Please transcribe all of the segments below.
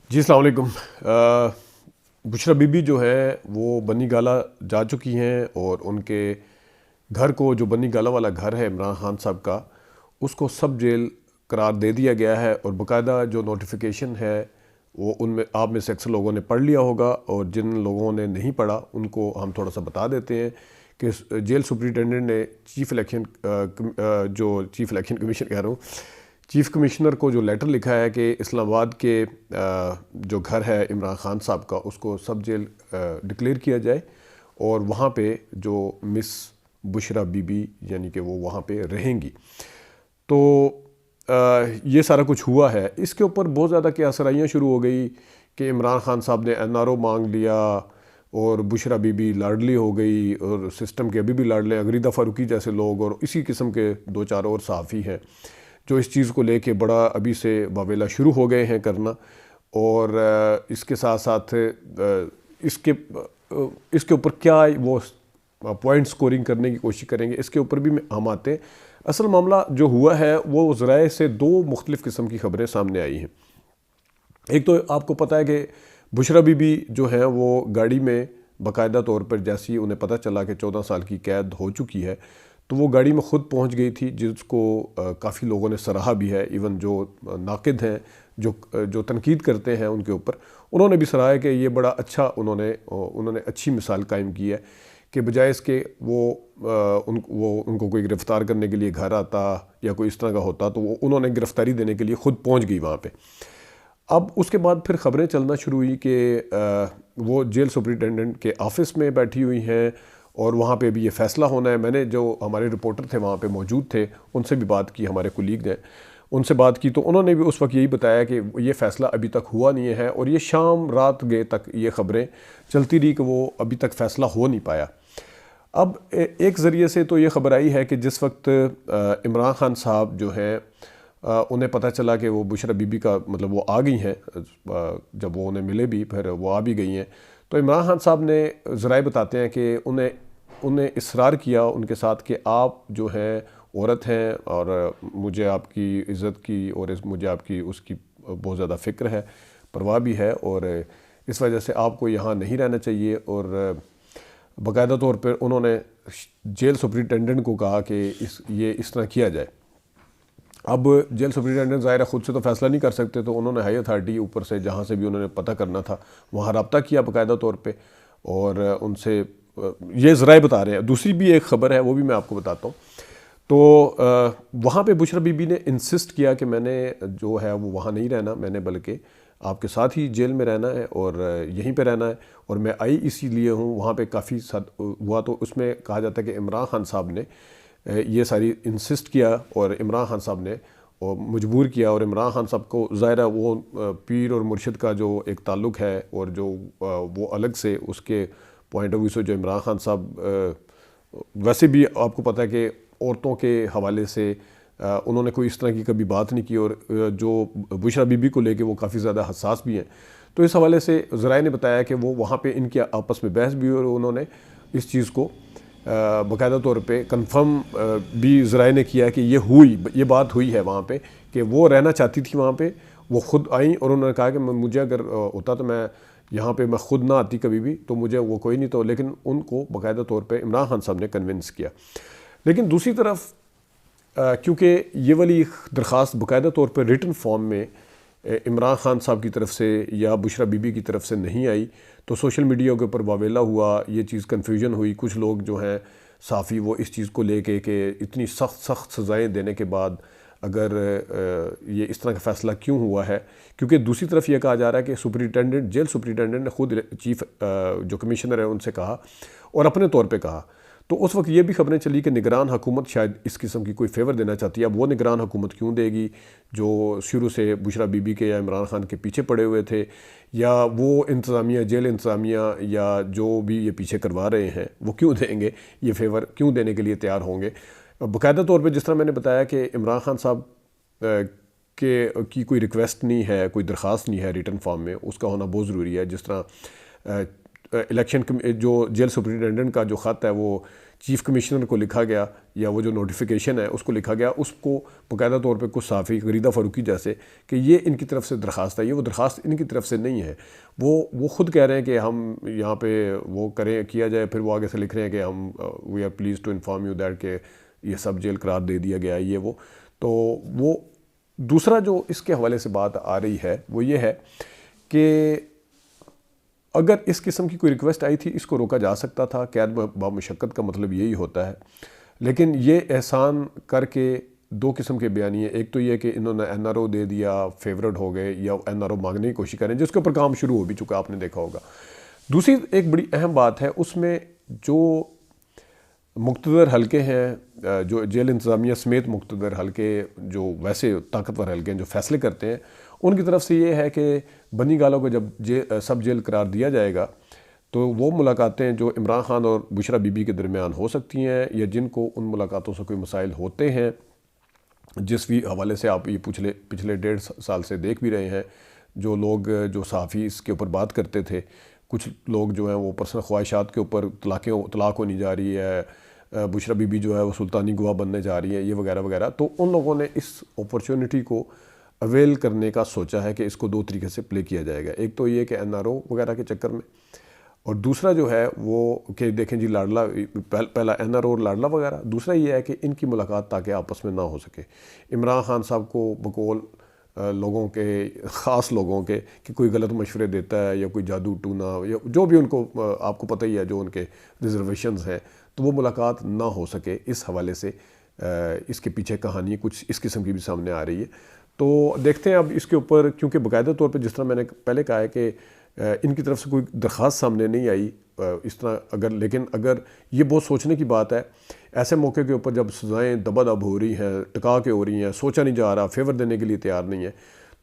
جی السلام علیکم۔ بشرا be be جو ہے وہ بنی گالہ جا چکی ہیں، اور ان کے گھر کو، جو بنی گالہ والا گھر ہے عمران خان صاحب کا، اس کو سب جیل قرار دے دیا گیا ہے۔ اور باقاعدہ جو نوٹیفیکیشن ہے وہ ان میں آپ میں سے اکثر لوگوں نے پڑھ لیا ہوگا، اور جن لوگوں نے نہیں پڑھا ان کو ہم تھوڑا سا بتا دیتے ہیں کہ جیل سپرنٹینڈنٹ نے چیف الیکشن کمیشن کہہ رہا ہوں، چیف کمشنر کو جو لیٹر لکھا ہے کہ اسلام آباد کے جو گھر ہے عمران خان صاحب کا، اس کو سب جیل ڈکلیئر کیا جائے، اور وہاں پہ جو مس بشرا بی بی یعنی کہ وہ وہاں پہ رہیں گی۔ تو یہ سارا کچھ ہوا ہے۔ اس کے اوپر بہت زیادہ کیاسرائیاں شروع ہو گئی کہ عمران خان صاحب نے NRO مانگ لیا، اور بشرا بی بی لاڈلی ہو گئی، اور سسٹم کے ابھی بھی لاڈلے غریدہ فاروقی جیسے لوگ اور اسی قسم کے دو چار اور صحافی ہیں جو اس چیز کو لے کے بڑا ابھی سے واویلا شروع ہو گئے ہیں کرنا۔ اور اس کے ساتھ ساتھ اس کے اوپر کیا وہ پوائنٹ سکورنگ کرنے کی کوشش کریں گے، اس کے اوپر بھی ہم آتے ہیں۔ اصل معاملہ جو ہوا ہے وہ ذرائع سے دو مختلف قسم کی خبریں سامنے آئی ہیں۔ ایک تو آپ کو پتہ ہے کہ بشرا بی بی جو ہے وہ گاڑی میں باقاعدہ طور پر، جیسی انہیں پتہ چلا کہ 14 سال کی قید ہو چکی ہے، تو وہ گاڑی میں خود پہنچ گئی تھی، جس کو کافی لوگوں نے سراہا بھی ہے۔ ایون جو ناقد ہیں، جو تنقید کرتے ہیں ان کے اوپر، انہوں نے بھی سراہا ہے کہ یہ بڑا اچھا انہوں نے اچھی مثال قائم کی ہے کہ بجائے اس کے وہ ان کو کوئی گرفتار کرنے کے لیے گھر آتا یا کوئی اس طرح کا ہوتا، تو وہ انہوں نے گرفتاری دینے کے لیے خود پہنچ گئی وہاں پہ۔ اب اس کے بعد پھر خبریں چلنا شروع ہوئی کہ وہ جیل سپرنٹینڈنٹ کے آفس میں بیٹھی ہوئی ہیں، اور وہاں پہ بھی یہ فیصلہ ہونا ہے۔ میں نے جو ہمارے رپورٹر تھے وہاں پہ موجود تھے، ان سے بھی بات کی، ہمارے کولیگ ہیں، ان سے بات کی، تو انہوں نے بھی اس وقت یہی بتایا کہ یہ فیصلہ ابھی تک ہوا نہیں ہے، اور یہ شام رات گئے تک یہ خبریں چلتی رہی کہ وہ ابھی تک فیصلہ ہو نہیں پایا۔ اب ایک ذریعے سے تو یہ خبر آئی ہے کہ جس وقت عمران خان صاحب جو ہیں انہیں پتہ چلا کہ وہ بشرا بی بی کا مطلب وہ آ گئی ہیں، جب وہ انہیں ملے بھی، پھر وہ آ بھی گئی ہیں، تو عمران خان صاحب نے ذرائع بتاتے ہیں کہ انہیں اصرار کیا ان کے ساتھ کہ آپ جو ہیں عورت ہیں، اور مجھے آپ کی عزت کی اور مجھے آپ کی اس کی بہت زیادہ فکر ہے، پرواہ بھی ہے، اور اس وجہ سے آپ کو یہاں نہیں رہنا چاہیے۔ اور باقاعدہ طور پر انہوں نے جیل سپرنٹینڈنٹ کو کہا کہ یہ اس طرح کیا جائے۔ اب جیل سپرنٹینڈنٹ ظاہر ہے خود سے تو فیصلہ نہیں کر سکتے، تو انہوں نے ہائی اتھارٹی اوپر سے جہاں سے بھی انہوں نے پتہ کرنا تھا وہاں رابطہ کیا باقاعدہ طور پہ، اور ان سے یہ ذرائع بتا رہے ہیں۔ دوسری بھی ایک خبر ہے، وہ بھی میں آپ کو بتاتا ہوں۔ تو وہاں پہ بشرا بی بی نے انسسٹ کیا کہ میں نے جو ہے وہ وہاں نہیں رہنا، میں نے بلکہ آپ کے ساتھ ہی جیل میں رہنا ہے، اور یہیں پہ رہنا ہے، اور میں آئی اسی لیے ہوں۔ وہاں پہ کافی ہوا، تو اس میں کہا جاتا ہے کہ عمران خان صاحب نے یہ ساری انسسٹ کیا، اور عمران خان صاحب نے مجبور کیا، اور عمران خان صاحب کو ظاہر ہے وہ پیر اور مرشد کا جو ایک تعلق ہے، اور جو وہ الگ سے اس کے پوائنٹ آف ویو سے جو عمران خان صاحب ویسے بھی آپ کو پتہ ہے کہ عورتوں کے حوالے سے انہوں نے کوئی اس طرح کی کبھی بات نہیں کی، اور جو بشرا بی بی کو لے کے وہ کافی زیادہ حساس بھی ہیں۔ تو اس حوالے سے ذرائع نے بتایا کہ وہ وہاں پہ ان کے آپس میں بحث بھی ہوئی، اور انہوں نے اس چیز کو باقاعدہ طور پہ کنفرم بھی ذرائع نے کیا کہ یہ بات ہوئی ہے وہاں پہ، کہ وہ رہنا چاہتی تھی وہاں پہ، وہ خود آئیں، اور انہوں نے کہا کہ مجھے اگر ہوتا تو میں یہاں پہ میں خود نہ آتی کبھی بھی، تو مجھے وہ کوئی نہیں، تو لیکن ان کو باقاعدہ طور پہ عمران خان صاحب نے کنونس کیا۔ لیکن دوسری طرف کیونکہ یہ والی درخواست باقاعدہ طور پہ ریٹن فارم میں عمران خان صاحب کی طرف سے یا بشرا بی بی کی طرف سے نہیں آئی، تو سوشل میڈیا کے اوپر واویلا ہوا، یہ چیز کنفیوژن ہوئی۔ کچھ لوگ جو ہیں صحافی، وہ اس چیز کو لے کے کہ اتنی سخت سزائیں دینے کے بعد اگر یہ اس طرح کا فیصلہ کیوں ہوا ہے، کیونکہ دوسری طرف یہ کہا جا رہا ہے کہ جیل سپرنٹینڈنٹ نے خود چیف جو کمشنر ہے ان سے کہا، اور اپنے طور پہ کہا، تو اس وقت یہ بھی خبریں چلی کہ نگران حکومت شاید اس قسم کی کوئی فیور دینا چاہتی ہے۔ اب وہ نگران حکومت کیوں دے گی جو شروع سے بشرا بی بی کے یا عمران خان کے پیچھے پڑے ہوئے تھے، یا وہ انتظامیہ، جیل انتظامیہ، یا جو بھی یہ پیچھے کروا رہے ہیں، وہ کیوں دیں گے یہ فیور، کیوں دینے کے لیے تیار ہوں گے؟ باقاعدہ طور پہ جس طرح میں نے بتایا کہ عمران خان صاحب کی کوئی ریکویسٹ نہیں ہے، کوئی درخواست نہیں ہے ریٹن فارم میں، اس کا ہونا بہت ضروری ہے۔ جس طرح الیکشن جو جیل سپرنٹینڈنٹ کا جو خط ہے وہ چیف کمشنر کو لکھا گیا یا وہ جو نوٹیفیکیشن ہے اس کو لکھا گیا، اس کو باقاعدہ طور پہ کچھ صحافی غریدہ فاروقی جیسے کہ یہ ان کی طرف سے درخواست ہے، یہ وہ درخواست ان کی طرف سے نہیں ہے، وہ خود کہہ رہے ہیں کہ ہم یہاں پہ وہ کریں کیا جائے، پھر وہ آگے سے لکھ رہے ہیں کہ ہم we are please to inform you that کہ یہ سب جیل قرار دے دیا گیا ہے یہ وہ. تو وہ دوسرا جو اس کے حوالے سے بات آ رہی ہے وہ یہ ہے کہ اگر اس قسم کی کوئی ریکویسٹ آئی تھی اس کو روکا جا سکتا تھا، قید بامشقت کا مطلب یہی ہوتا ہے، لیکن یہ احسان کر کے دو قسم کے بیانیے، ایک تو یہ کہ انہوں نے این آر او دے دیا، فیورٹ ہو گئے یا این آر او مانگنے کی کوشش کریں جس کے اوپر کام شروع ہو بھی چکا آپ نے دیکھا ہوگا. دوسری ایک بڑی اہم بات ہے اس میں جو مقتدر حلقے ہیں، جو جیل انتظامیہ سمیت مقتدر حلقے جو ویسے طاقتور حلقے ہیں جو فیصلے کرتے ہیں، ان کی طرف سے یہ ہے کہ بنی گالوں کو جب سب جیل قرار دیا جائے گا تو وہ ملاقاتیں جو عمران خان اور بشرا بی بی کے درمیان ہو سکتی ہیں یا جن کو ان ملاقاتوں سے کوئی مسائل ہوتے ہیں، جس بھی حوالے سے آپ یہ پچھلے 1.5 سال سے دیکھ بھی رہے ہیں، جو لوگ جو صحافی اس کے اوپر بات کرتے تھے، کچھ لوگ جو ہیں وہ پرسنل خواہشات کے اوپر طلاق ہونی جا رہی ہے، بشرا بی بی جو ہے وہ سلطانی گواہ بننے جا رہی ہے، یہ وغیرہ وغیرہ. تو ان لوگوں نے اس اپرچونٹی کو اویل کرنے کا سوچا ہے کہ اس کو 2 طریقے سے پلے کیا جائے گا. ایک تو یہ کہ این آر او وغیرہ کے چکر میں، اور دوسرا جو ہے وہ کہ دیکھیں جی لاڈلا، پہلا این آر او اور لاڈلا وغیرہ، دوسرا یہ ہے کہ ان کی ملاقات تاکہ آپس میں نہ ہو سکے. عمران خان صاحب کو بقول لوگوں کے، خاص لوگوں کے، کہ کوئی غلط مشورے دیتا ہے یا کوئی جادو ٹونا یا جو بھی ان کو آپ کو پتہ ہی ہے جو ان کے ریزرویشنز ہیں، تو وہ ملاقات نہ ہو سکے. اس حوالے سے اس کے پیچھے کہانی کچھ اس قسم کی بھی سامنے آ رہی ہے. تو دیکھتے ہیں اب اس کے اوپر، کیونکہ باقاعدہ طور پہ جس طرح میں نے پہلے کہا ہے کہ ان کی طرف سے کوئی درخواست سامنے نہیں آئی اس طرح، لیکن اگر یہ بہت سوچنے کی بات ہے ایسے موقع کے اوپر جب سزائیں دبا دب ہو رہی ہیں، ٹکا کے ہو رہی ہیں، سوچا نہیں جا رہا، فیور دینے کے لیے تیار نہیں ہے،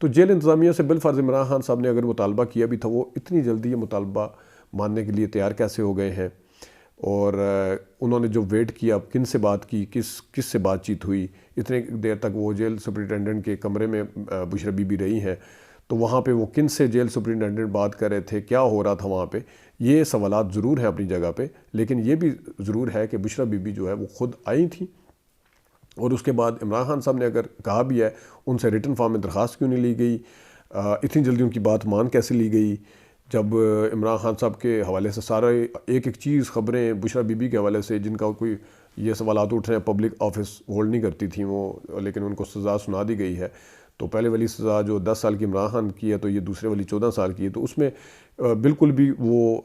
تو جیل انتظامیہ سے بالفرض عمران خان صاحب نے اگر مطالبہ کیا بھی تھا، وہ اتنی جلدی یہ مطالبہ ماننے کے لیے تیار کیسے ہو گئے ہیں؟ اور انہوں نے جو ویٹ کیا، کن سے بات کی، کس سے بات چیت ہوئی، اتنے دیر تک وہ جیل سپرنٹینڈنٹ کے کمرے میں بشرا بی بی رہی ہیں، تو وہاں پہ وہ کن سے جیل سپرنٹینڈنٹ بات کر رہے تھے، کیا ہو رہا تھا وہاں پہ. یہ سوالات ضرور ہیں اپنی جگہ پہ، لیکن یہ بھی ضرور ہے کہ بشرا بی بی جو ہے وہ خود آئی تھیں، اور اس کے بعد عمران خان صاحب نے اگر کہا بھی ہے ان سے ریٹن فارم میں درخواست کیوں نہیں لی گئی، اتنی جلدی ان کی بات مان کیسے لی گئی، جب عمران خان صاحب کے حوالے سے سارا ایک چیز خبریں بشرا بی بی کے حوالے سے جن کا کوئی یہ سوالات اٹھ رہے ہیں، پبلک آفس ہولڈ نہیں کرتی تھیں وہ، لیکن ان کو سزا سنا دی گئی ہے. تو پہلے والی سزا جو 10 سال کی عمران خان کی ہے تو یہ دوسرے والی 14 سال کی ہے، تو اس میں بالکل بھی وہ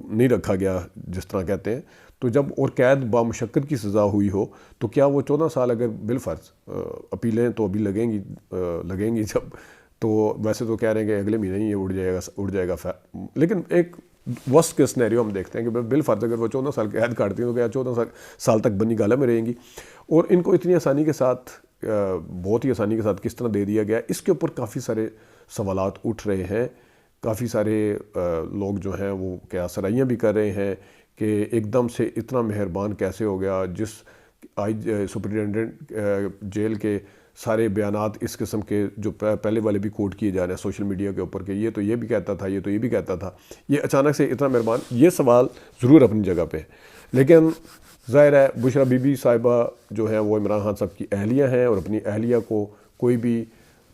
نہیں رکھا گیا جس طرح کہتے ہیں. تو جب اور قید بامشقت کی سزا ہوئی ہو تو کیا وہ 14 سال اگر بالفرض اپیلیں تو ابھی لگیں گی جب، تو ویسے تو کہہ رہے ہیں کہ اگلے مہینے ہی یہ اڑ جائے گا لیکن ایک ورسٹ کے سینیریو ہم دیکھتے ہیں کہ بالفرض اگر وہ 14 سال قید کاٹتی ہیں تو کیا 14 سال تک بنی گالہ میں رہیں گی. اور ان کو اتنی آسانی کے ساتھ، بہت ہی آسانی کے ساتھ کس طرح دے دیا گیا، اس کے اوپر کافی سارے سوالات اٹھ رہے ہیں. کافی سارے لوگ جو ہیں وہ کیا سرائیاں بھی کر رہے ہیں کہ ایک دم سے اتنا مہربان کیسے ہو گیا، جس سپرنٹینڈنٹ جیل کے سارے بیانات اس قسم کے جو پہلے والے بھی کوٹ کیے جا رہے ہیں سوشل میڈیا کے اوپر کہ یہ تو یہ بھی کہتا تھا، یہ تو یہ بھی کہتا تھا، یہ اچانک سے اتنا مہربان، یہ سوال ضرور اپنی جگہ پہ. لیکن ظاہر ہے بشرا بی بی صاحبہ جو ہے وہ عمران خان صاحب کی اہلیہ ہیں، اور اپنی اہلیہ کو کوئی بھی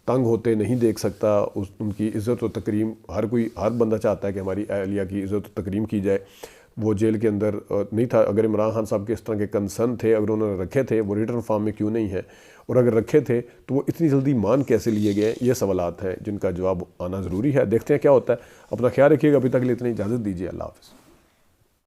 تنگ ہوتے نہیں دیکھ سکتا. ان کی عزت و تکریم ہر بندہ چاہتا ہے کہ ہماری اہلیہ کی عزت و تکریم کی جائے. وہ جیل کے اندر نہیں تھا، اگر عمران خان صاحب کے اس طرح کے کنسرن تھے، اگر انہوں نے رکھے تھے، وہ ریٹرن فارم میں کیوں نہیں ہے، اور اگر رکھے تھے تو وہ اتنی جلدی مان کیسے لیے گئے؟ یہ سوالات ہیں جن کا جواب آنا ضروری ہے. دیکھتے ہیں کیا ہوتا ہے. اپنا خیال رکھیے گا. ابھی تک کے لیے اتنی اجازت دیجیے. اللہ حافظ.